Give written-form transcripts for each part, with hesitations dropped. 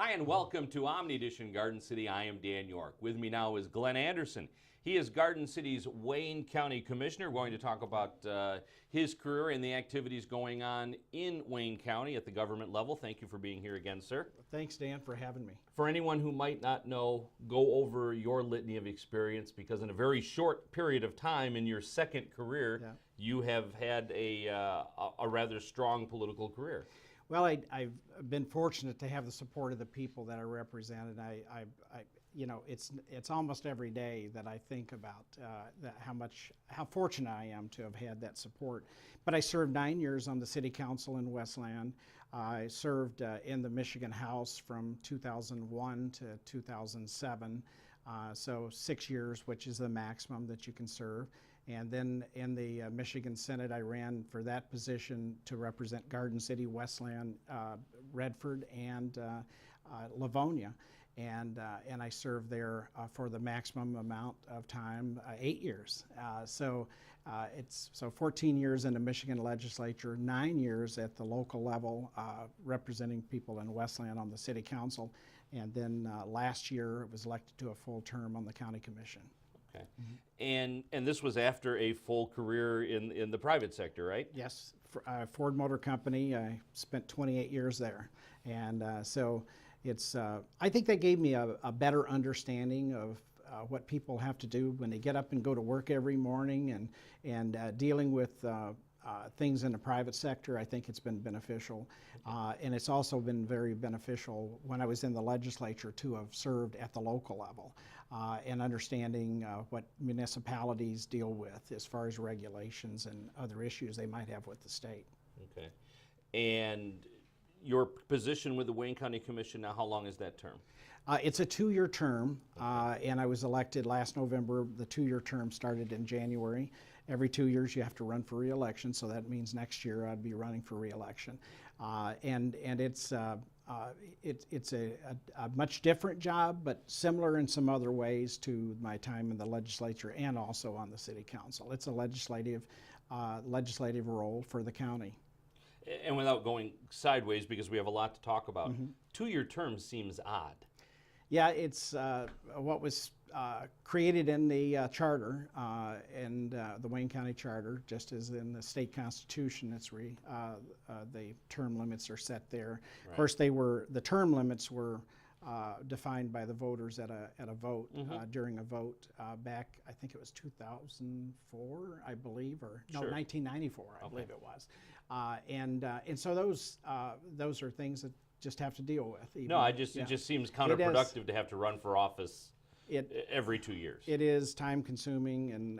Hi, and welcome to Omni Edition Garden City. I am Dan York. With me now is Glenn Anderson. He is Garden City's Wayne County Commissioner. We're going to talk about his career and the activities going on in Wayne County at the government level. Thank you for being here again, sir. Thanks, Dan, for having me. For anyone who might not know, go over your litany of experience, because in a very short period of time in your second career, you have had a rather strong political career. Well, I've been fortunate to have the support of the people that I represent, and you know, it's almost every day that I think about how fortunate I am to have had that support. But I served 9 years on the City Council in Westland. I served in the Michigan House from 2001 to 2007. So 6 years, which is the maximum that you can serve. And then in the Michigan Senate, I ran for that position to represent Garden City, Westland, Redford, and Livonia. And I served there for the maximum amount of time, 8 years. So 14 years in the Michigan legislature, 9 years at the local level, representing people in Westland on the City Council. And then last year, I was elected to a full term on the County Commission. Okay. And this was after a full career in the private sector, right? Yes. Ford Motor Company, I spent 28 years there. And so it's, I think that gave me a better understanding of what people have to do when they get up and go to work every morning, and dealing with things in the private sector. I think it's been beneficial. And it's also been very beneficial when I was in the legislature to have served at the local level and understanding what municipalities deal with as far as regulations and other issues they might have with the state. Okay. And your position with the Wayne County Commission now, how long is that term? It's a 2-year term, and I was elected last November. The 2-year term started in January. Every 2 years you have to run for re-election, so that means next year I'd be running for re-election. And it's a much different job, but similar in some other ways to my time in the legislature and also on the City Council. It's a legislative role for the county. And without going sideways, because we have a lot to talk about, 2-year term seems odd. Yeah, it's what was created in the charter, and the Wayne County Charter, just as in the state constitution. It's the term limits are set there. Right. Of course, the term limits were defined by the voters at a vote, during a vote back, I think it was 2004, I believe, or no, 1994, I believe it was. And so those are things that just have to deal with. No, it just seems counterproductive to have to run for office every 2 years. It is time consuming, and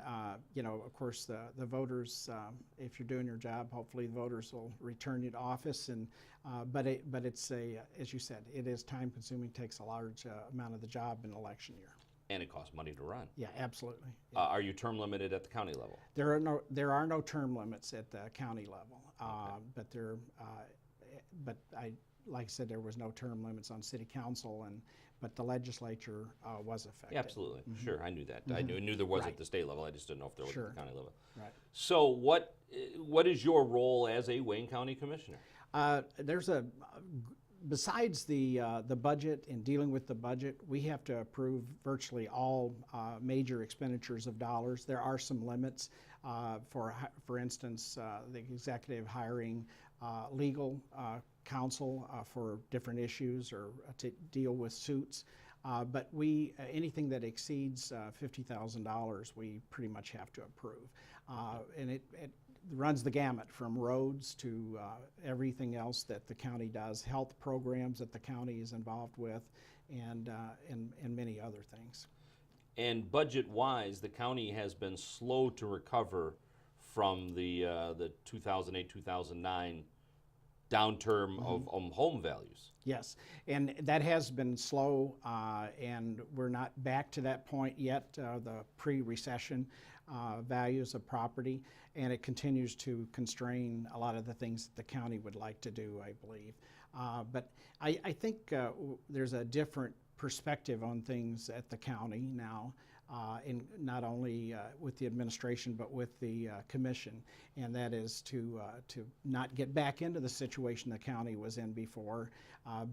you know, of course, the voters, if you're doing your job, hopefully the voters will return you to office. And but it's as you said, it is time consuming, takes a large amount of the job in an election year. And it costs money to run. Yeah, absolutely. Yeah. Are you term limited at the county level? There are no term limits at the county level, but like I said, there was no term limits on City Council, but the legislature was affected. Yeah, absolutely. Sure, I knew that. I knew there was at the state level. I just didn't know if there was at the county level. Right. So what is your role as a Wayne County Commissioner? Besides the budget and dealing with the budget, we have to approve virtually all major expenditures of dollars. There are some limits. For instance, the executive hiring legal counsel for different issues or to deal with suits. But anything that exceeds $50,000, we pretty much have to approve. And it runs the gamut from roads to everything else that the county does, health programs that the county is involved with, and many other things. And budget-wise, the county has been slow to recover from the 2008-2009 downturn of home values. Yes, and that has been slow, and we're not back to that point yet, the pre-recession values of property, and it continues to constrain a lot of the things that the county would like to do, I believe. But I think there's a different perspective on things at the county now. in not only with the administration but with the commission, and that is to not get back into the situation the county was in before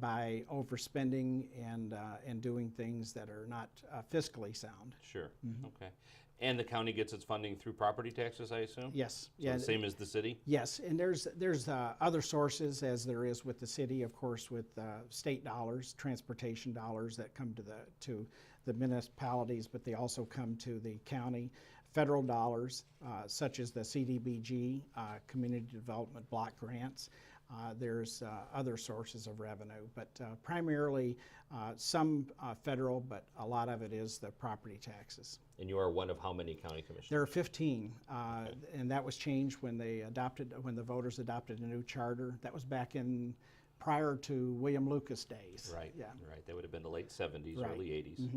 by overspending and doing things that are not fiscally sound. Sure. Okay. And the county gets its funding through property taxes, I assume? Yes. So the same as the city? Yes, and there's other sources, as there is with the city, of course, with state dollars, transportation dollars that come to the municipalities, but they also come to the county. Federal dollars, such as the CDBG, Community Development Block Grants. There's other sources of revenue, but primarily some federal, but a lot of it is the property taxes. And you are one of how many county commissioners? There are 15, and that was changed when the voters adopted a new charter. That was back in prior to William Lucas days. Right. Yeah. Right. That would have been the late 70s, Right. early 80s.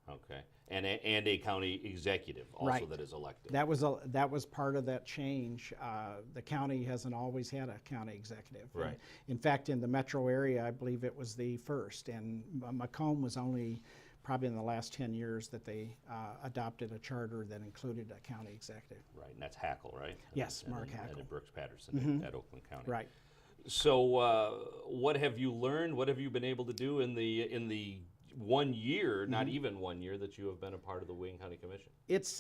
Okay. And a county executive also Right. that is elected. That was part of that change. The county hasn't always had a county executive. Right. In fact, in the metro area, I believe it was the first, and Macomb was only probably in the last 10 years that they adopted a charter that included a county executive. Right, and that's Hackle, right? Yes, and, Mark and, Hackle. And Brooks Patterson at Oakland County. Right. So, what have you learned? What have you been able to do in the 1 year, not even 1 year, that you have been a part of the Wayne County Commission? It's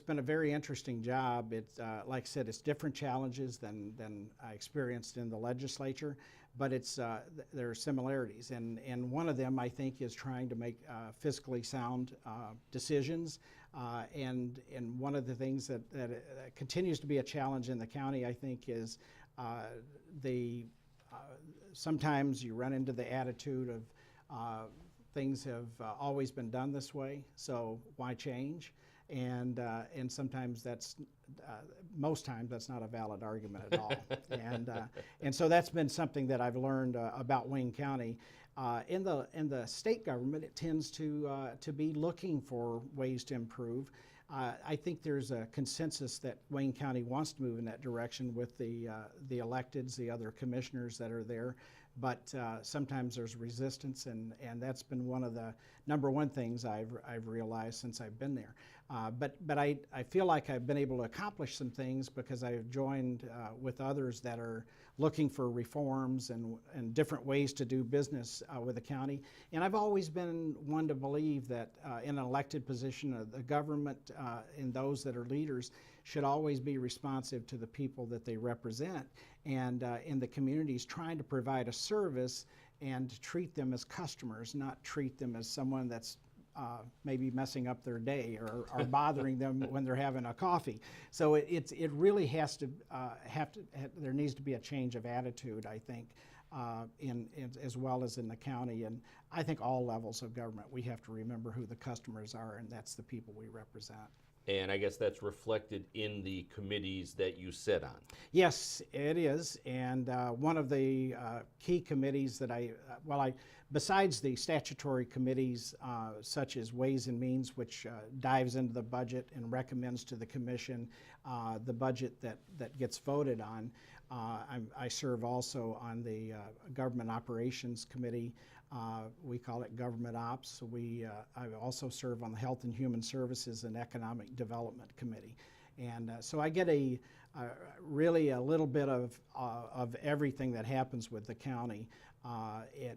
been a very interesting job. It's like I said, it's different challenges than I experienced in the legislature, but there are similarities, and one of them I think is trying to make fiscally sound decisions. And one of the things that continues to be a challenge in the county, I think, is sometimes you run into the attitude of things have always been done this way, so why change? And sometimes most times that's not a valid argument at all. And so that's been something that I've learned about Wayne County. In the state government, it tends to be looking for ways to improve. I think there's a consensus that Wayne County wants to move in that direction with the electeds, the other commissioners that are there. But sometimes there's resistance, and that's been one of the number one things I've realized since I've been there. But I feel like I've been able to accomplish some things because I've joined with others that are looking for reforms and different ways to do business with the county. And I've always been one to believe that in an elected position, the government and those that are leaders should always be responsive to the people that they represent, and in the communities trying to provide a service and to treat them as customers, not treat them as someone that's maybe messing up their day or bothering them when they're having a coffee. So it really has to there needs to be a change of attitude, I think, in as well as in the county, and I think all levels of government. We have to remember who the customers are, and that's the people we represent. And I guess that's reflected in the committees that you sit on. Yes, it is. And one of the key committees that besides the statutory committees such as Ways and Means, which dives into the budget and recommends to the commission the budget that gets voted on, I serve also on the Government Operations Committee. We call it Government Ops. I also serve on the Health and Human Services and Economic Development Committee. And so I get really a little bit of everything that happens with the county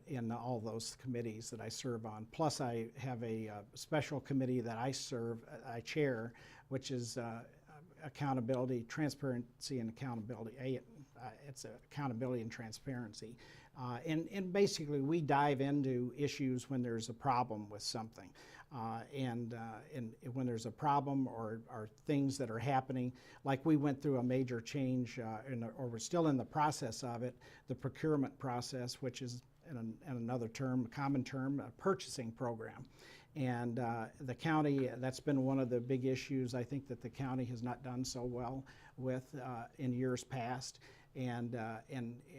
in all those committees that I serve on. Plus I have a special committee that I chair, which is accountability, transparency and accountability. It's accountability and transparency. And basically we dive into issues when there's a problem with something. And when there's a problem or things that are happening, like we went through a major change, or we're still in the process of it, the procurement process, which is in another term, a common term, a purchasing program. And the county, that's been one of the big issues I think that the county has not done so well with in years past. And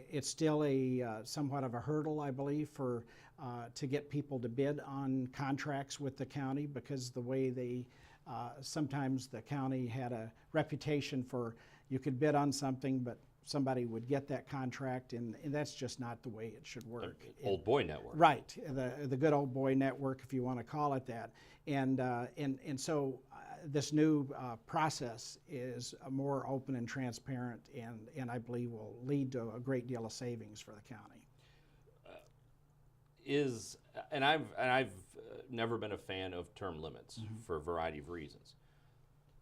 it's still somewhat of a hurdle, I believe, to get people to bid on contracts with the county, because the way sometimes the county had a reputation for you could bid on something, but somebody would get that contract, and that's just not the way it should work. Old boy network. Right, the good old boy network, if you want to call it that. And so this new process is more open and transparent, and I believe will lead to a great deal of savings for the county. I've never been a fan of term limits for a variety of reasons.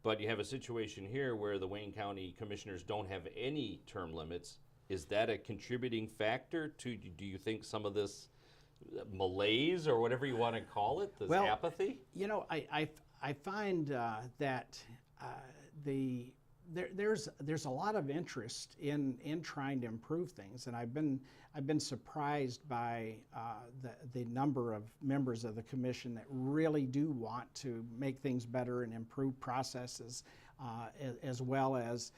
But you have a situation here where the Wayne County Commissioners don't have any term limits. Is that a contributing factor to, do you think, some of this malaise or whatever you want to call it, this apathy? You know, I find that there's a lot of interest in trying to improve things, and I've been surprised by the number of members of the commission that really do want to make things better and improve processes, as well as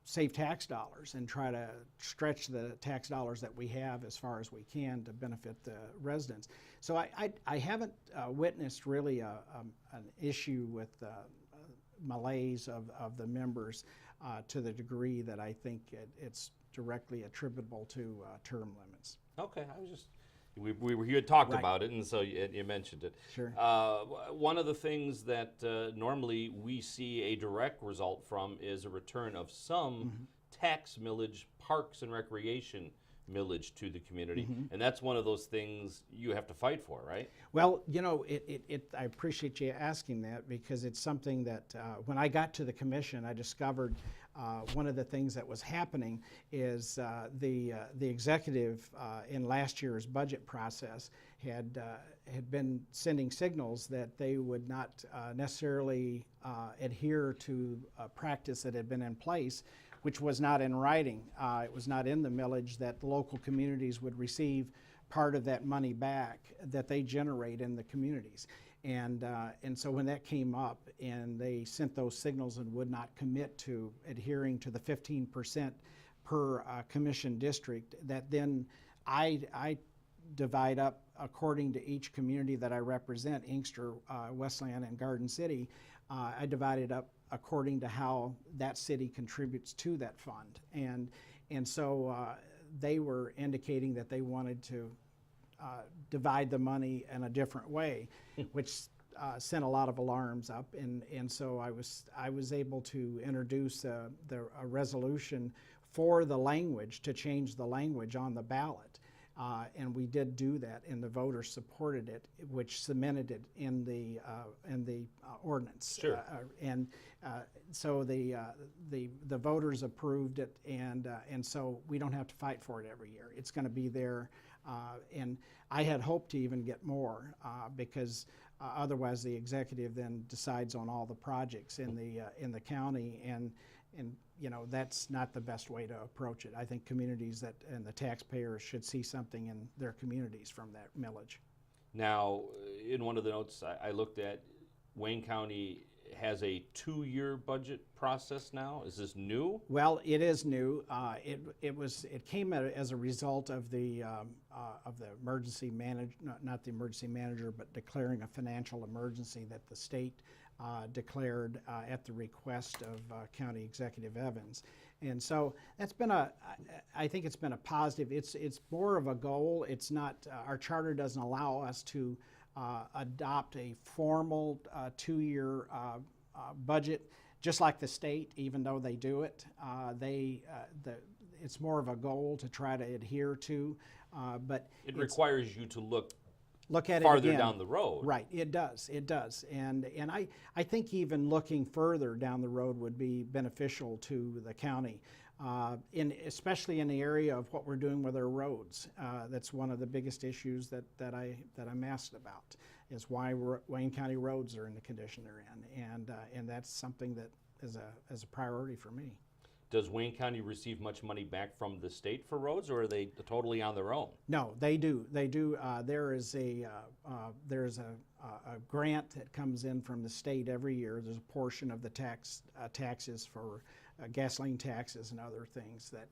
save tax dollars and try to stretch the tax dollars that we have as far as we can to benefit the residents. So I haven't witnessed really an issue with malaise of the members to the degree that I think it's directly attributable to term limits. Okay, I was just, we had talked Right. about it, and so you mentioned it. Sure. One of the things that normally we see a direct result from is a return of some tax millage, parks and recreation millage to the community, and that's one of those things you have to fight for, right? Well, you know, I appreciate you asking that, because it's something that when I got to the commission, I discovered one of the things that was happening is the executive in last year's budget process had been sending signals that they would not necessarily adhere to a practice that had been in place, which was not in writing. It was not in the millage that the local communities would receive part of that money back that they generate in the communities. And so when that came up and they sent those signals and would not commit to adhering to the 15% per commission district, that then I divide up according to each community that I represent, Inkster, Westland, and Garden City. I divided up according to how that city contributes to that fund. And so they were indicating that they wanted to divide the money in a different way, which sent a lot of alarms up. And so I was able to introduce a resolution for the language, to change the language on the ballot. And we did do that, and the voters supported it, which cemented it in the ordinance. Sure. So the voters approved it, and so we don't have to fight for it every year. It's going to be there, and I had hoped to even get more because otherwise the executive then decides on all the projects in the county, and you know, that's not the best way to approach it. I think communities and the taxpayers should see something in their communities from that millage. Now, In one of the notes I looked at, Wayne County has a 2-year budget process now. Is this new? Well, it is new. It came as a result of the emergency manager, not the emergency manager, but declaring a financial emergency that the state declared at the request of County Executive Evans. And so that's been I think it's been a positive. It's more of a goal. It's not, our charter doesn't allow us to adopt a formal 2-year budget, just like the state, even though they do it. It's more of a goal to try to adhere to, but it requires you to look at farther it again. down the road. Right, it does, and I think even looking further down the road would be beneficial to the county, especially in the area of what we're doing with our roads. That's one of the biggest issues that I'm asked about, is why Wayne County roads are in the condition they're in, and that's something that is a priority for me. Does Wayne County receive much money back from the state for roads, or are they totally on their own? No, they do. They do. There is a grant that comes in from the state every year. There's a portion of the taxes for gasoline taxes and other things that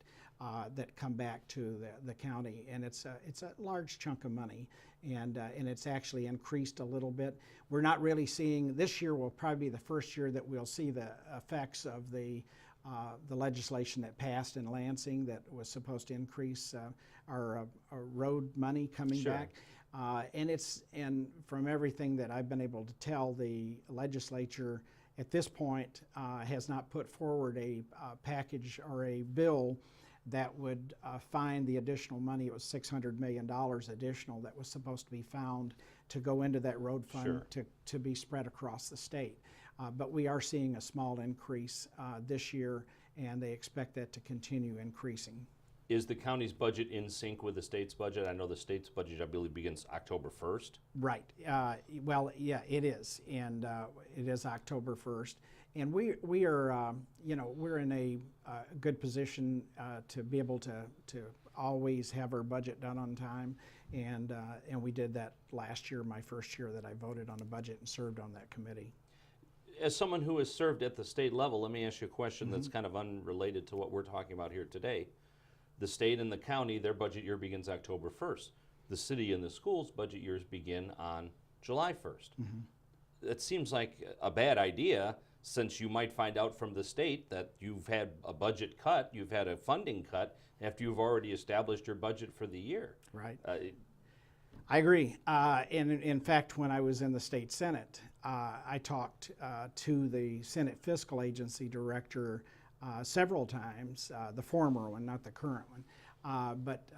come back to the county, and it's a large chunk of money, and it's actually increased a little bit. We're not really seeing, this year will probably be the first year that we'll see the effects of the the legislation that passed in Lansing that was supposed to increase our road money coming Sure. back. And from everything that I've been able to tell, the legislature at this point has not put forward a package or a bill that would find the additional money. It was $600 million additional that was supposed to be found to go into that road fund. Sure. to be spread across the state. But we are seeing a small increase this year, and they expect that to continue increasing. Is the county's budget in sync with the state's budget? I know the state's budget, I believe, begins October 1st. Right. Well, yeah, it is, and it is October 1st. And we are, we're in a good position to be able to always have our budget done on time, and we did that last year, my first year that I voted on a budget and served on that committee. As someone who has served at the state level, let me ask you a question that's kind of unrelated to what we're talking about here today. The state and the county, their budget year begins October 1st. The city and the schools' budget years begin on July 1st. It seems like a bad idea, since you might find out from the state that you've had a budget cut, you've had a funding cut, after you've already established your budget for the year. Right. I agree. And in fact, when I was in the state Senate, I talked to the Senate Fiscal Agency Director several times, the former one, not the current one, but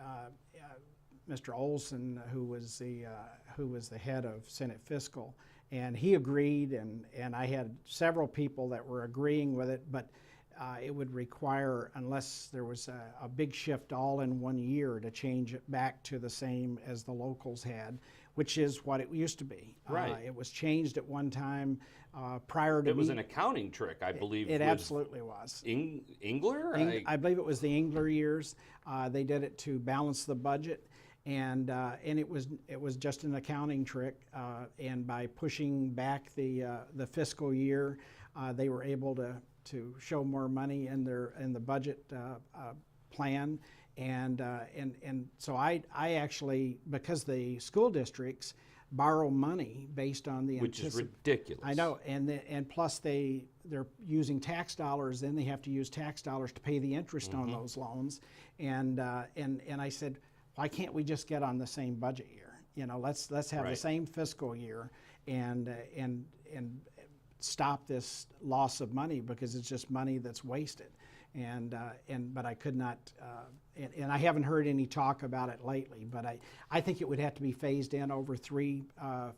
Mr. Olson, who was the head of Senate Fiscal, and he agreed, and I had several people that were agreeing with it, but it would require, unless there was a big shift all in one year, to change it back to the same as the locals had, which is what it used to be. Right. It was changed at one time prior to It was an accounting trick, I believe. It absolutely was. Engler? I believe it was the Engler years. They did it to balance the budget, and it was just an accounting trick. And by pushing back the fiscal year, they were able to show more money in the budget plan. And so I actually, because the school districts borrow money based on the which is ridiculous. I know, and plus they're using tax dollars. Then they have to use tax dollars to pay the interest on those loans. And I said, why can't we just get on the same budget year? Let's have the same fiscal year and stop this loss of money, because it's just money that's wasted. But I could not, and I haven't heard any talk about it lately, but I think it would have to be phased in over 3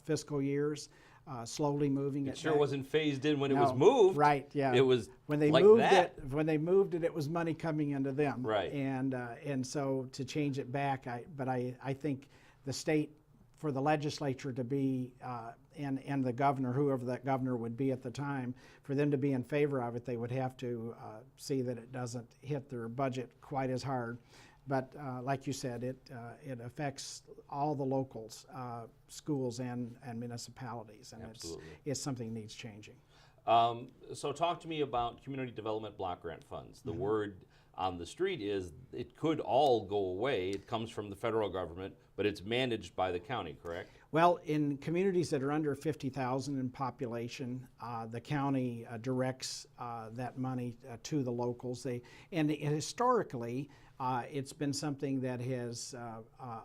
fiscal years, slowly moving it. It sure back. wasn't phased in when it was moved. Right, yeah. It was when they like moved that. When they moved it, it was money coming into them. Right. And so to change it back, I think the state, for the legislature to be, and the governor, whoever that governor would be at the time, for them to be in favor of it, they would have to see that it doesn't hit their budget quite as hard. But like you said, it affects all the locals, schools and municipalities, and it's something that needs changing. So talk to me about community development block grant funds. The word on the street is it could all go away. It comes from the federal government, but it's managed by the county, correct? Well, in communities that are under 50,000 in population, the county directs that money to the locals. And historically, it's been something that has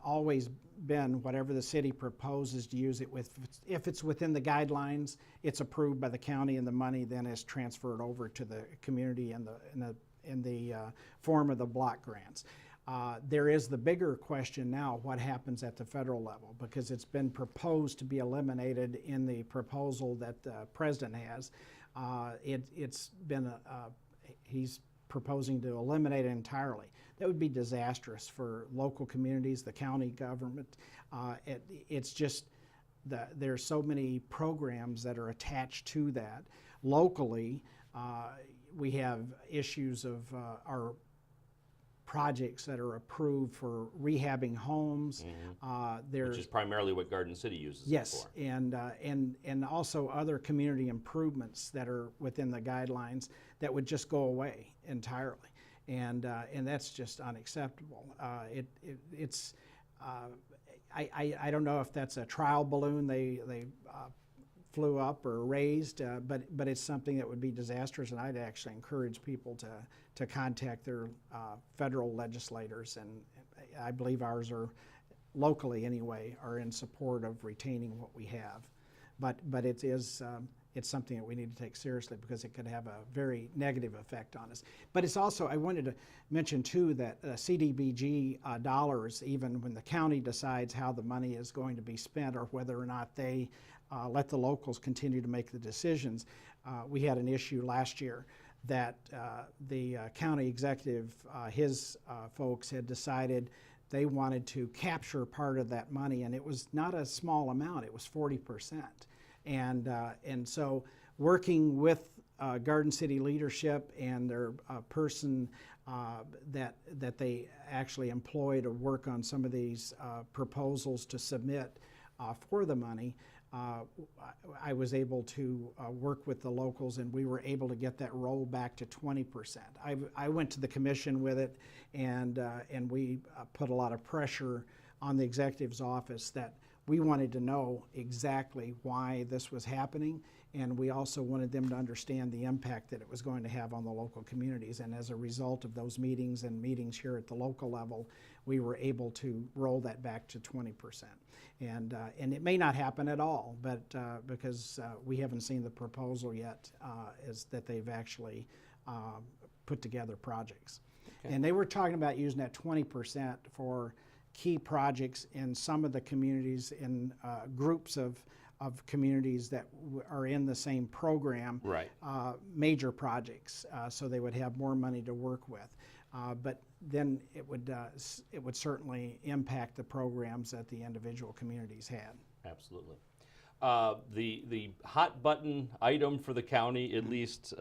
always been whatever the city proposes to use it with. If it's within the guidelines, it's approved by the county, and the money then is transferred over to the community in the form of the block grants. There is the bigger question now, what happens at the federal level, because it's been proposed to be eliminated in the proposal that the president has. It's been, he's proposing to eliminate it entirely. That would be disastrous for local communities, the county government. It's just that there's so many programs that are attached to that. Locally, we have issues of our projects that are approved for rehabbing homes. Which is primarily what Garden City uses it for. And also other community improvements that are within the guidelines that would just go away entirely, and that's just unacceptable. I don't know if that's a trial balloon they flew up or raised, but it's something that would be disastrous, and I'd actually encourage people to contact their federal legislators, and I believe ours are, locally anyway, are in support of retaining what we have. But it is, it's something that we need to take seriously because it could have a very negative effect on us. But it's also, I wanted to mention too that CDBG dollars, even when the county decides how the money is going to be spent or whether or not they let the locals continue to make the decisions, we had an issue last year that the county executive, his folks had decided they wanted to capture part of that money, and it was not a small amount, it was 40%. And so working with Garden City leadership and their person that they actually employ to work on some of these proposals to submit for the money, I was able to work with the locals, and we were able to get that roll back to 20%. I went to the commission with it, and we put a lot of pressure on the executive's office that we wanted to know exactly why this was happening, and we also wanted them to understand the impact that it was going to have on the local communities. And as a result of those meetings and meetings here at the local level, we were able to roll that back to 20%. And it may not happen at all, but because we haven't seen the proposal yet, is that they've actually put together projects. Okay. And they were talking about using that 20% for key projects in some of the communities, in groups of communities that are in the same program, right. Major projects, so they would have more money to work with. But then it would certainly impact the programs that the individual communities had. Absolutely. The hot button item for the county, at least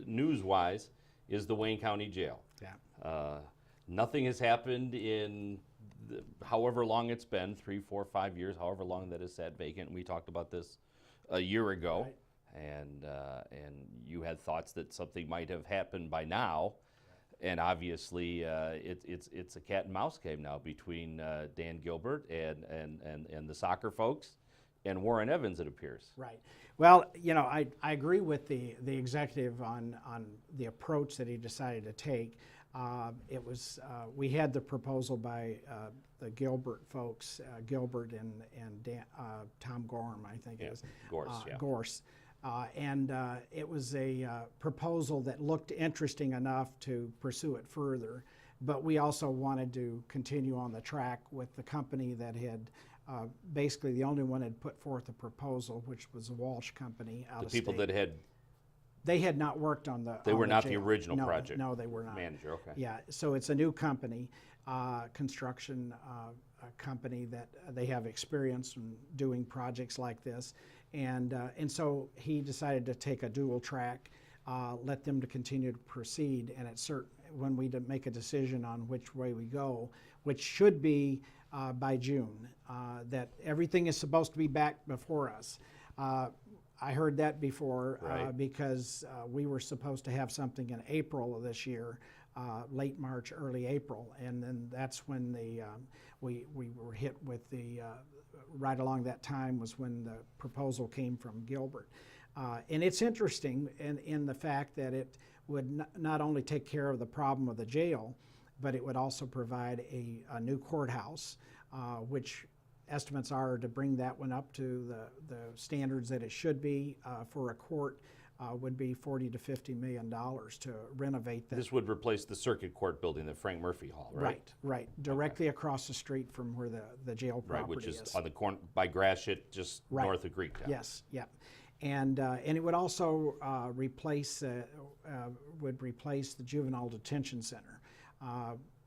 news-wise, is the Wayne County Jail. Yeah. Nothing has happened in however long it's been, 3, 4, 5 years, however long that is sat vacant. We talked about this a year ago, right. And you had thoughts that something might have happened by now, right. And obviously it's a cat and mouse game now between Dan Gilbert and the soccer folks and Warren Evans, it appears. Right. Well, you know, I agree with the executive on the approach that he decided to take. It was we had the proposal by the Gilbert folks, Gilbert and Dan, Tom Gorham, I think it is. Gorse, yeah. Gorse. And it was a proposal that looked interesting enough to pursue it further, but we also wanted to continue on the track with the company that had basically the only one had put forth a proposal, which was a Walsh company out of state. The people that had... They had not worked on the. They were not the jail. original project. No, they were not. Manager, okay. Yeah, so it's a new company, construction company that they have experience in doing projects like this, and so he decided to take a dual track, let them to continue to proceed, and when we make a decision on which way we go, which should be by June, that everything is supposed to be back before us. I heard that before, right. Because we were supposed to have something in April of this year, late March, early April, and then that's when we were hit with the, right along that time was when the proposal came from Gilbert. And it's interesting in the fact that it would not only take care of the problem of the jail, but it would also provide a new courthouse, which estimates are to bring that one up to the standards that it should be for a court, would be $40 to $50 million to renovate that. This would replace the circuit court building, the Frank Murphy Hall, right? Right, directly across the street from where the jail property is. Right, which is on the corner by Gratiot, just north of Greektown. Yes, yeah. And it would also replace the juvenile detention center.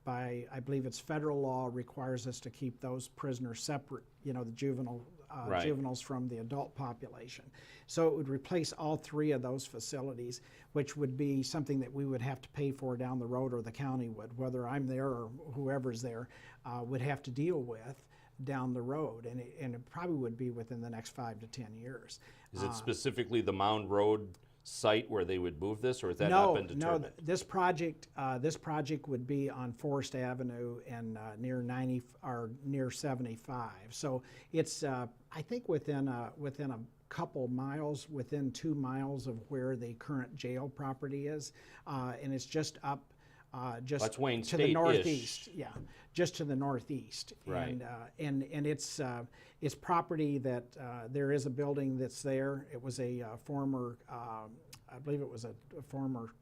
I believe it's federal law requires us to keep those prisoners separate, you know, the juveniles from the adult population. So it would replace all three of those facilities, which would be something that we would have to pay for down the road, or the county would, whether I'm there or whoever's there, would have to deal with down the road, and it probably would be within the next 5 to 10 years. Is it specifically the Mound Road site where they would move this, or has that no, not been determined? No. This project would be on Forest Avenue and near 90 or near 75. So it's I think within a couple miles, within 2 miles of where the current jail property is, and it's just up. That's Wayne to the State-ish. northeast, yeah, just to the northeast, Right. and it's property that there is a building that's there. It was a former, I believe it was a former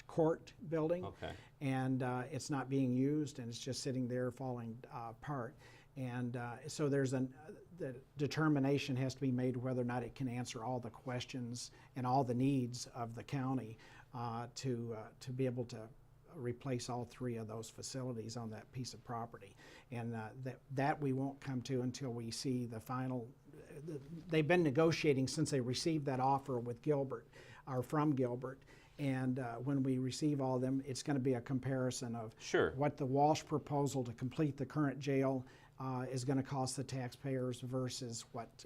court building, Okay. and it's not being used, and it's just sitting there falling apart. And so the determination has to be made whether or not it can answer all the questions and all the needs of the county to be able to replace all 3 of those facilities on that piece of property. And that we won't come to until we see the final. They've been negotiating since they received that offer with Gilbert, or from Gilbert. And when we receive all of them, it's going to be a comparison of Sure. what the Walsh proposal to complete the current jail is going to cost the taxpayers versus what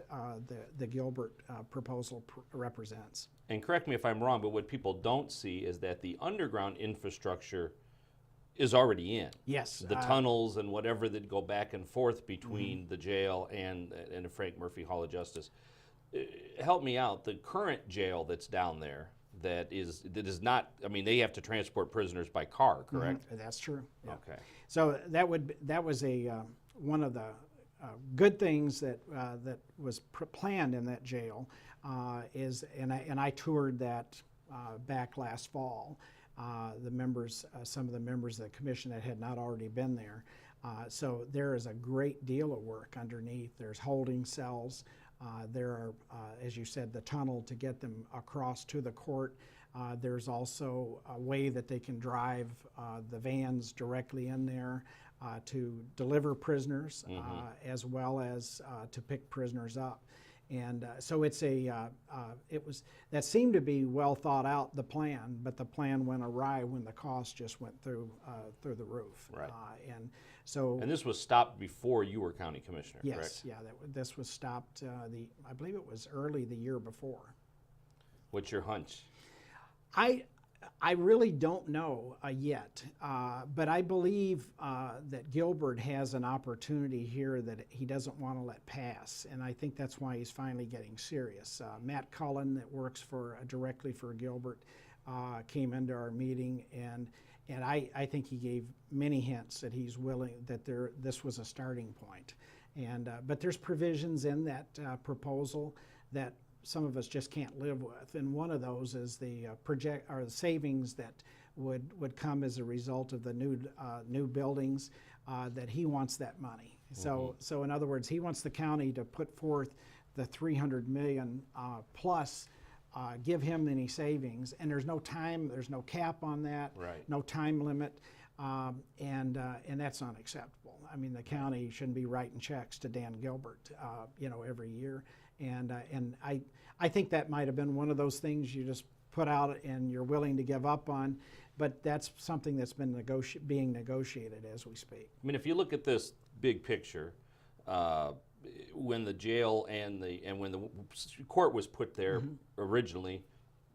the Gilbert proposal represents. And correct me if I'm wrong, but what people don't see is that the underground infrastructure is already in. Yes. The tunnels and whatever that go back and forth between the jail and the Frank Murphy Hall of Justice. Help me out. The current jail that's down there that is not. I mean, they have to transport prisoners by car, correct? That's true. Yeah. Okay. So that was a one of the good things that was planned in that jail is, and I toured that back last fall. The members, some of the members of the commission that had not already been there. So there is a great deal of work underneath. There's holding cells. There are, as you said, the tunnel to get them across to the court. There's also a way that they can drive the vans directly in there to deliver prisoners, as well as to pick prisoners up. And so it's that seemed to be well thought out, the plan, but the plan went awry when the cost just went through the roof. Right. And this was stopped before you were county commissioner, yes, correct? yeah, this was stopped. I believe it was early the year before. What's your hunch? I really don't know yet, but I believe that Gilbert has an opportunity here that he doesn't want to let pass, and I think that's why he's finally getting serious. Matt Cullen, that works directly for Gilbert, came into our meeting, and I think he gave many hints that he's willing, that this was a starting point. And but there's provisions in that proposal that some of us just can't live with, and one of those is the the savings that would come as a result of the new buildings. That he wants that money. So in other words, he wants the county to put forth the $300 million plus. Give him any savings, and there's no cap on that, Right. no time limit, and that's unacceptable. I mean, the county shouldn't be writing checks to Dan Gilbert, every year, and I think that might have been one of those things you just put out and you're willing to give up on, but that's something that's been being negotiated as we speak. I mean, if you look at this big picture, when the jail and when the court was put there originally,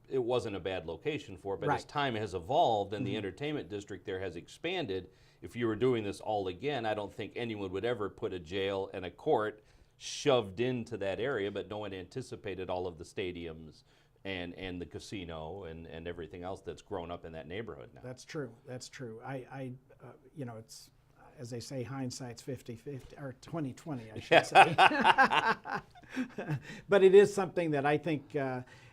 it wasn't a bad location for it. But as Right. time has evolved and the entertainment district there has expanded, if you were doing this all again, I don't think anyone would ever put a jail and a court shoved into that area. But no one anticipated all of the stadiums and the casino and everything else that's grown up in that neighborhood now. That's true. That's true. It's, as they say, hindsight's 50/50 or 20/20, I should say. But it is something that I think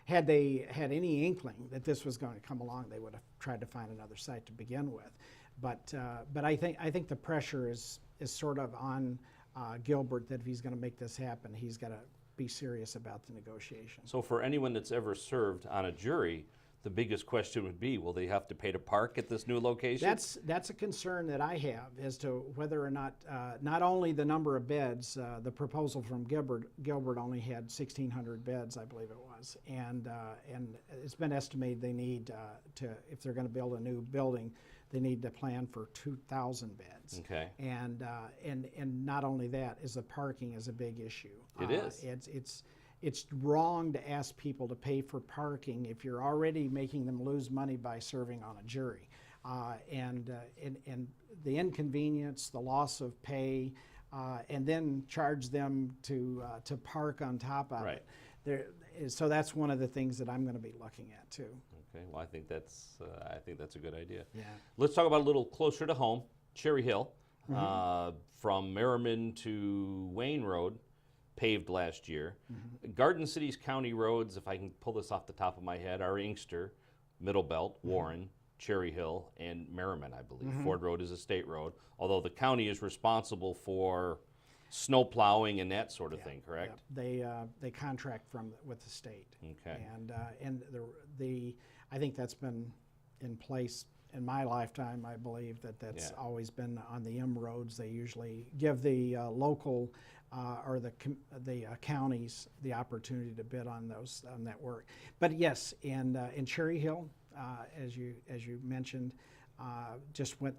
had they had any inkling that this was going to come along, they would have tried to find another site to begin with. But I think the pressure is sort of on Gilbert that if he's going to make this happen, he's got to be serious about the negotiations. So for anyone that's ever served on a jury, the biggest question would be, will they have to pay to park at this new location? That's a concern that I have as to whether or not only the number of beds, the proposal from Gilbert only had 1,600 beds, I believe it was, and it's been estimated they need if they're going to build a new building, they need to plan for 2,000 beds. Okay. And not only that, is the parking is a big issue. It is. it's wrong to ask people to pay for parking if you're already making them lose money by serving on a jury. And the inconvenience, the loss of pay, and then charge them to park on top of Right. it. So that's one of the things that I'm going to be looking at too. Okay, well, I think that's a good idea. Yeah. Let's talk about a little closer to home, Cherry Hill, from Merriman to Wayne Road, paved last year. Garden City's county roads, if I can pull this off the top of my head, are Inkster, Middle Belt, Warren, Cherry Hill, and Merriman, I believe. Ford Road is a state road, although the county is responsible for snow plowing and that sort of thing, correct? Yeah. They contract with the state. Okay. And I think that's been in place in my lifetime. I believe that's always been on the M roads. They usually give the local or the counties the opportunity to bid on that work. But yes, in Cherry Hill, as you mentioned, just went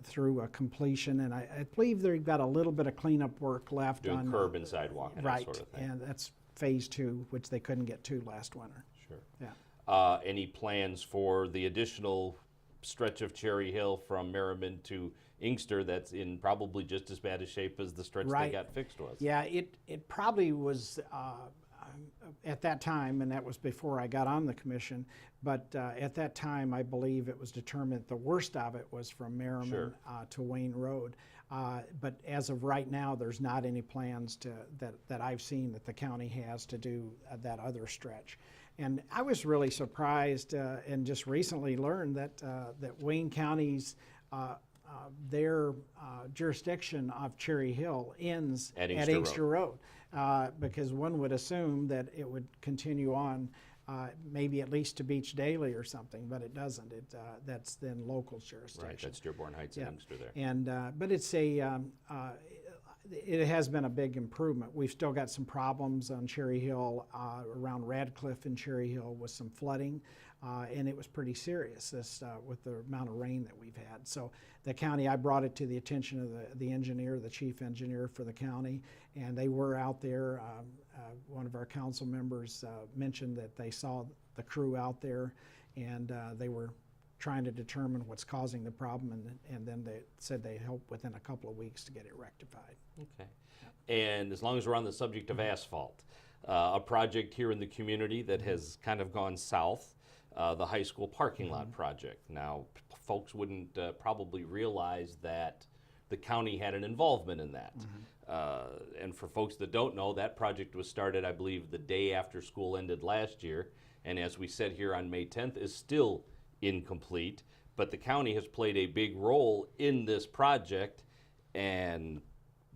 through a completion, and I believe they've got a little bit of cleanup work left Doing on curb and sidewalk and that sort of thing. And that's phase 2, which they couldn't get to last winter. Sure. Yeah. Any plans for the additional stretch of Cherry Hill from Merriman to Inkster that's in probably just as bad a shape as the stretch they got fixed was? Yeah, it probably was at that time, and that was before I got on the commission, but at that time I believe it was determined the worst of it was from Merriman to Wayne Road. But as of right now, there's not any plans that I've seen that the county has to do that other stretch. And I was really surprised and just recently learned that Wayne County's their jurisdiction of Cherry Hill ends at Inkster Road. Because one would assume that it would continue on maybe at least to Beach Daily or something, but it doesn't. That's then local jurisdiction. Right, that's Dearborn Heights and Inkster there. And but it has been a big improvement. We've still got some problems on Cherry Hill, around Radcliffe and Cherry Hill with some flooding, and it was pretty serious with the amount of rain that we've had. So the county, I brought it to the attention of the engineer, the chief engineer for the county, and they were out there. One of our council members mentioned that they saw the crew out there, and they were trying to determine what's causing the problem, and then they said they'd help within a couple of weeks to get it rectified. Okay. And as long as we're on the subject of asphalt, a project here in the community that has kind of gone south, the high school parking lot project. Now, folks wouldn't probably realize that the county had an involvement in that. And for folks that don't know, that project was started, I believe, the day after school ended last year, and as we said here on May 10th, is still incomplete, but the county has played a big role in this project, and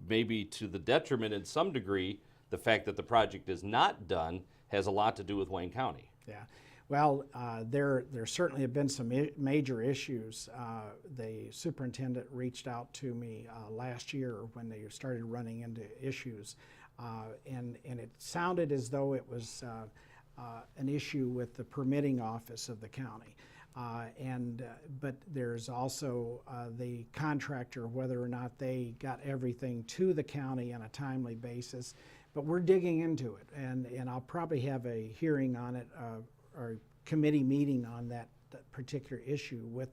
maybe to the detriment in some degree, the fact that the project is not done has a lot to do with Wayne County. Yeah, well, there certainly have been some major issues. The superintendent reached out to me last year when they started running into issues, and it sounded as though it was an issue with the permitting office of the county. But there's also the contractor, whether or not they got everything to the county on a timely basis. But we're digging into it, and I'll probably have a hearing on it or committee meeting on that particular issue with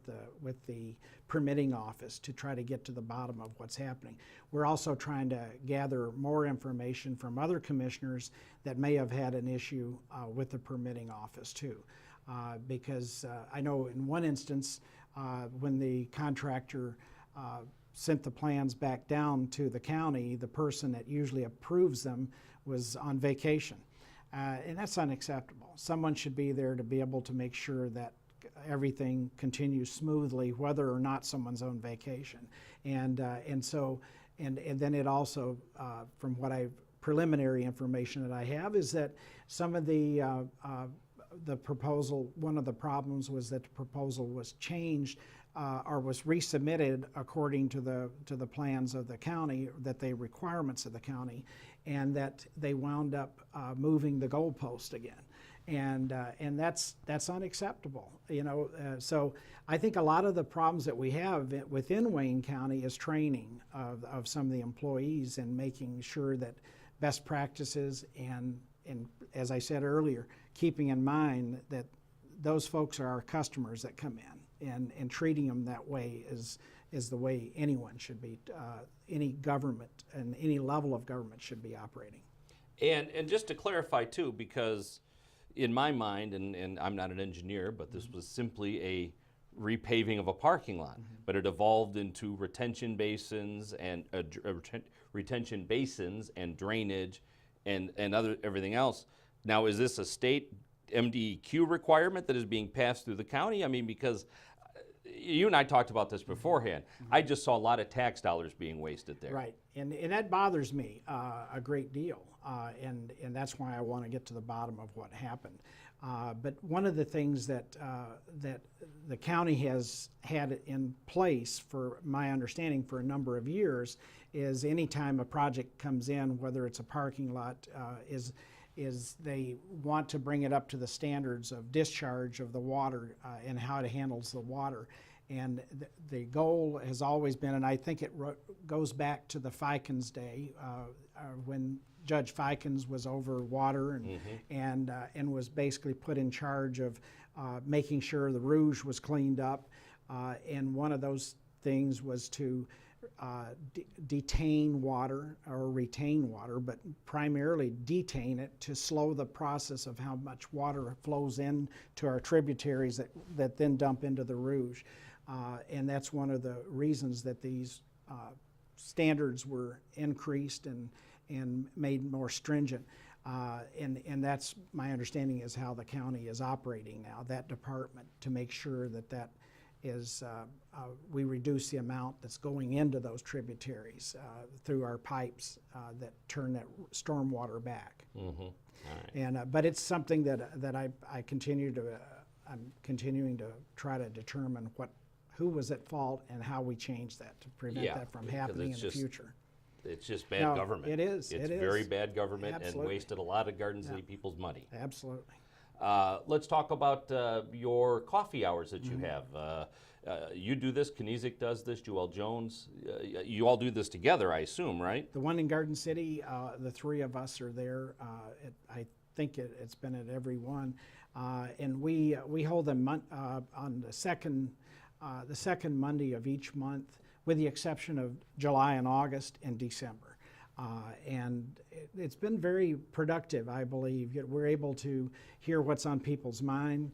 the permitting office to try to get to the bottom of what's happening. We're also trying to gather more information from other commissioners that may have had an issue with the permitting office too. Because I know in one instance, when the contractor sent the plans back down to the county, the person that usually approves them was on vacation. And that's unacceptable. Someone should be there to be able to make sure that everything continues smoothly, whether or not someone's on vacation. And then it also, from what preliminary information that I have, is that some of the proposal, one of the problems was that the proposal was changed or was resubmitted according to the plans of the county, that the requirements of the county, and that they wound up moving the goalpost again. And that's unacceptable, you know. So I think a lot of the problems that we have within Wayne County is training of some of the employees and making sure that best practices and and as I said earlier, keeping in mind that those folks are our customers that come in, and treating them that way is the way anyone should be, any government and any level of government should be operating. And just to clarify too, because in my mind, and I'm not an engineer, but this was simply a repaving of a parking lot, but it evolved into retention basins and retention basins and drainage and everything else. Now, is this a state MDEQ requirement that is being passed through the county? I mean, because you and I talked about this beforehand. I just saw a lot of tax dollars being wasted there. Right, and that bothers me a great deal, and that's why I want to get to the bottom of what happened. But one of the things that the county has had in place, for my understanding, for a number of years, is anytime a project comes in, whether it's a parking lot, is they want to bring it up to the standards of discharge of the water and how it handles the water. And the goal has always been, and I think it goes back to the Fikens day, when Judge Fikens was over water and was basically put in charge of making sure the Rouge was cleaned up. And one of those things was to detain water or retain water, but primarily detain it to slow the process of how much water flows into our tributaries that then dump into the Rouge. And that's one of the reasons that these standards were increased and made more stringent. And that's my understanding is how the county is operating now, that department, to make sure that is we reduce the amount that's going into those tributaries through our pipes that turn that stormwater back. All right. And but it's something that I continue to I'm continuing to try to determine who was at fault and how we change that to prevent that from happening in the future. It's just bad government. It is. It's very bad government. Absolutely. And wasted a lot of Garden City people's money. Absolutely. Let's talk about your coffee hours that you have. You do this, Kinesic does this, Joel Jones. You all do this together, I assume, right? The one in Garden City, the three of us are there. I think it's been at every one. And we hold them on the second Monday of each month, with the exception of July and August and December. And it's been very productive, I believe. We're able to hear what's on people's mind,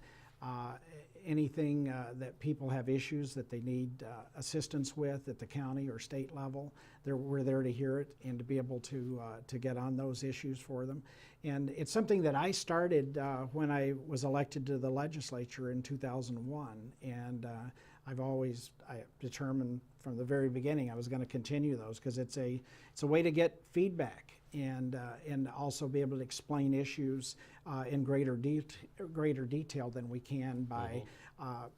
anything that people have issues that they need assistance with at the county or state level. We're there to hear it and to be able to get on those issues for them. And it's something that I started when I was elected to the legislature in 2001. And I determined from the very beginning I was going to continue those, because it's a way to get feedback and also be able to explain issues in greater detail than we can by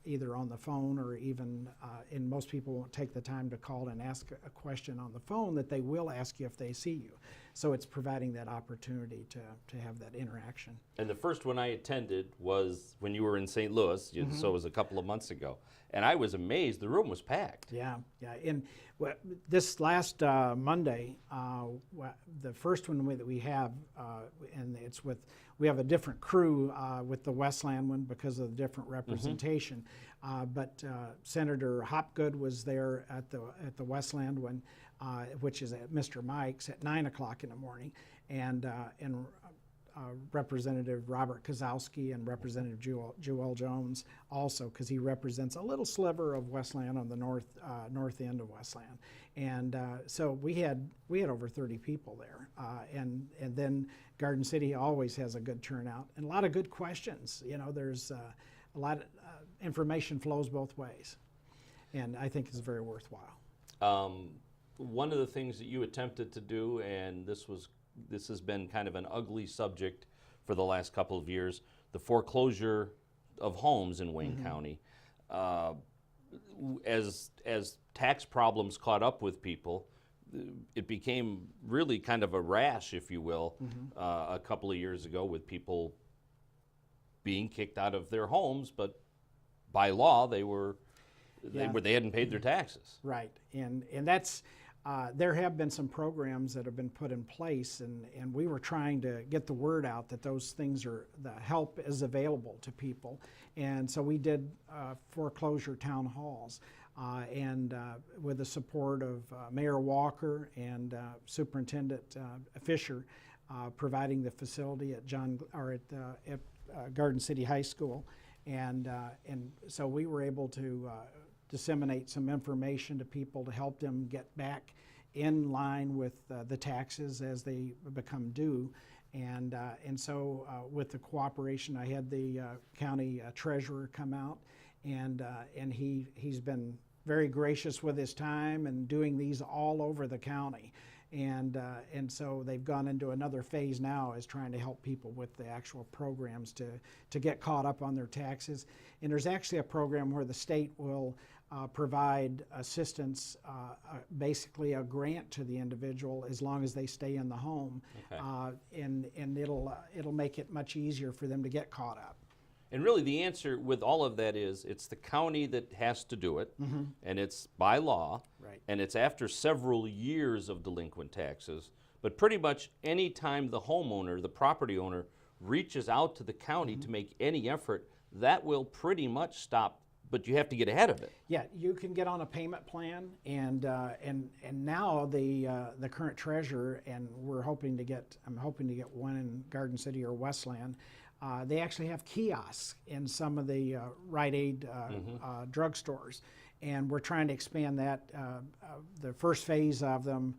either on the phone or even, and most people won't take the time to call and ask a question on the phone that they will ask you if they see you. So it's providing that opportunity to have that interaction. And the first one I attended was when you were in St. Louis, so it was a couple of months ago. And I was amazed, the room was packed. Yeah. And this last Monday, the first one that we have, and we have a different crew with the Westland one because of the different representation. But Senator Hopgood was there at the Westland one, which is at Mr. Mike's at 9 o'clock in the morning, and Representative Robert Kozowski and Representative Joel Jones also, because he represents a little sliver of Westland on the north end of Westland. And so we had over 30 people there, and then Garden City always has a good turnout and a lot of good questions. There's a lot of information flows both ways, and I think it's very worthwhile. One of the things that you attempted to do, and this has been kind of an ugly subject for the last couple of years, the foreclosure of homes in Wayne County. As tax problems caught up with people, it became really kind of a rash, if you will, a couple of years ago, with people being kicked out of their homes, but by law they hadn't paid their taxes. Right, and that's there have been some programs that have been put in place, and we were trying to get the word out that those things the help is available to people. And so we did foreclosure town halls. And with the support of Mayor Walker and Superintendent Fisher, providing the facility at Garden City High School, and so we were able to disseminate some information to people to help them get back in line with the taxes as they become due. And so with the cooperation, I had the county treasurer come out, and he's been very gracious with his time and doing these all over the county. And so they've gone into another phase now, is trying to help people with the actual programs to get caught up on their taxes. And there's actually a program where the state will provide assistance, basically a grant to the individual as long as they stay in the home. Okay. And it'll make it much easier for them to get caught up. And really the answer with all of that is it's the county that has to do it, and it's by law, Right. and it's after several years of delinquent taxes. But pretty much any time the homeowner, the property owner, reaches out to the county to make any effort, that will pretty much stop, but you have to get ahead of it. Yeah, you can get on a payment plan, and now the current treasurer, and I'm hoping to get one in Garden City or Westland. They actually have kiosks in some of the Rite Aid drugstores, and we're trying to expand that. The first phase of them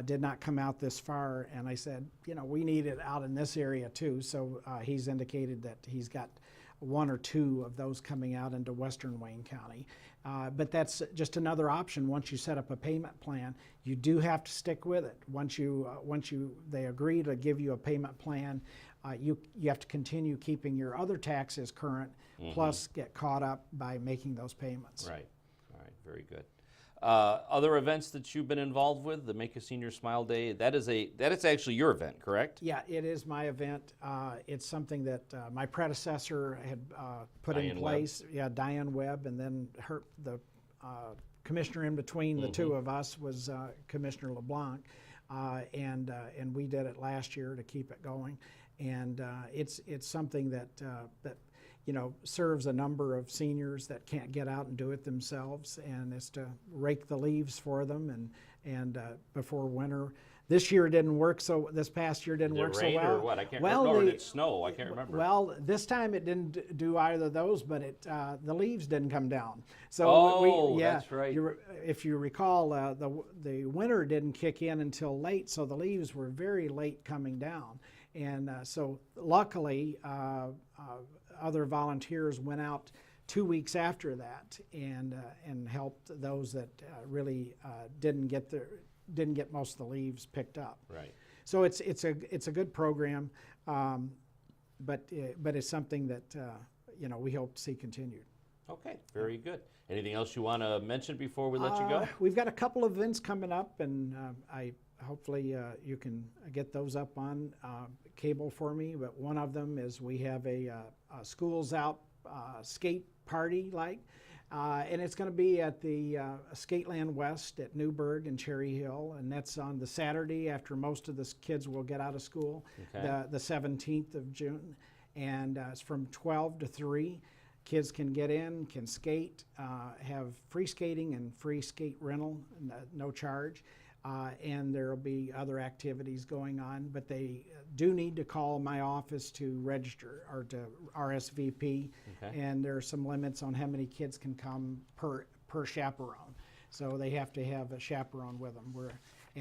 did not come out this far, and I said, we need it out in this area too. So he's indicated that he's got one or two of those coming out into western Wayne County. But that's just another option. Once you set up a payment plan, you do have to stick with it. Once they agree to give you a payment plan, you have to continue keeping your other taxes current, plus get caught up by making those payments. Right. All right. Very good. Other events that you've been involved with, the Make a Senior Smile Day, that is actually your event, correct? Yeah, it is my event. It's something that my predecessor had put in place. Yeah, Diane Webb, and then the commissioner in between the two of us was Commissioner LeBlanc, and we did it last year to keep it going. And it's something that serves a number of seniors that can't get out and do it themselves, and it's to rake the leaves for them and before winter. This past year didn't work so well. Did it rain or what? I can't remember. Or did it snow? I can't remember. Well, this time it didn't do either of those, but the leaves didn't come down. So that's right. If you recall, the winter didn't kick in until late, so the leaves were very late coming down. And so luckily, other volunteers went out 2 weeks after that and helped those that really didn't get most of the leaves picked up. Right. So it's a good program, but it's something that we hope to see continued. Okay, very good. Anything else you want to mention before we let you go? We've got a couple of events coming up, and hopefully you can get those up on cable for me. But one of them is we have a Schools Out skate party, and it's going to be at the Skateland West at Newburgh and Cherry Hill, and that's on the Saturday after most of the kids will get out of school, the 17th of June, and it's from 12 to 3. Kids can get in, can skate, have free skating and free skate rental, no charge. And there will be other activities going on, but they do need to call my office to register or to RSVP, and there are some limits on how many kids can come per chaperone. So they have to have a chaperone with them.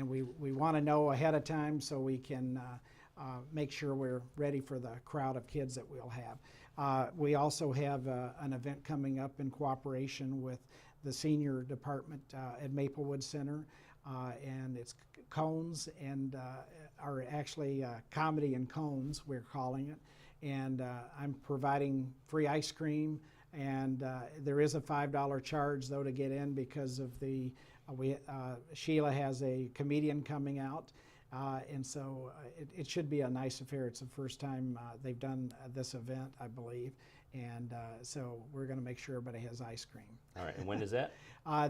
We want to know ahead of time so we can make sure we're ready for the crowd of kids that we'll have. We also have an event coming up in cooperation with the senior department at Maplewood Center. And it's cones and are actually comedy and cones, we're calling it. And I'm providing free ice cream, and there is a $5 charge though to get in because of Sheila has a comedian coming out, and so it should be a nice affair. It's the first time they've done this event, I believe, And so we're going to make sure everybody has ice cream. All right, and when is that?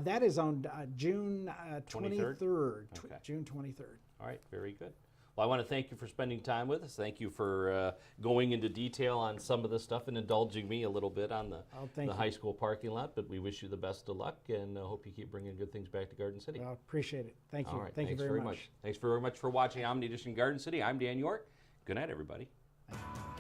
That is on June 23rd. Okay. June 23rd. All right, very good. Well, I want to thank you for spending time with us. Thank you for going into detail on some of the stuff and indulging me a little bit on the high school parking lot. But we wish you the best of luck, and hope you keep bringing good things back to Garden City. Well, appreciate it. Thank you. All right, Thank you very much. Thanks very much for watching Omni Edition Garden City. I'm Dan York. Good night, everybody. Thank you.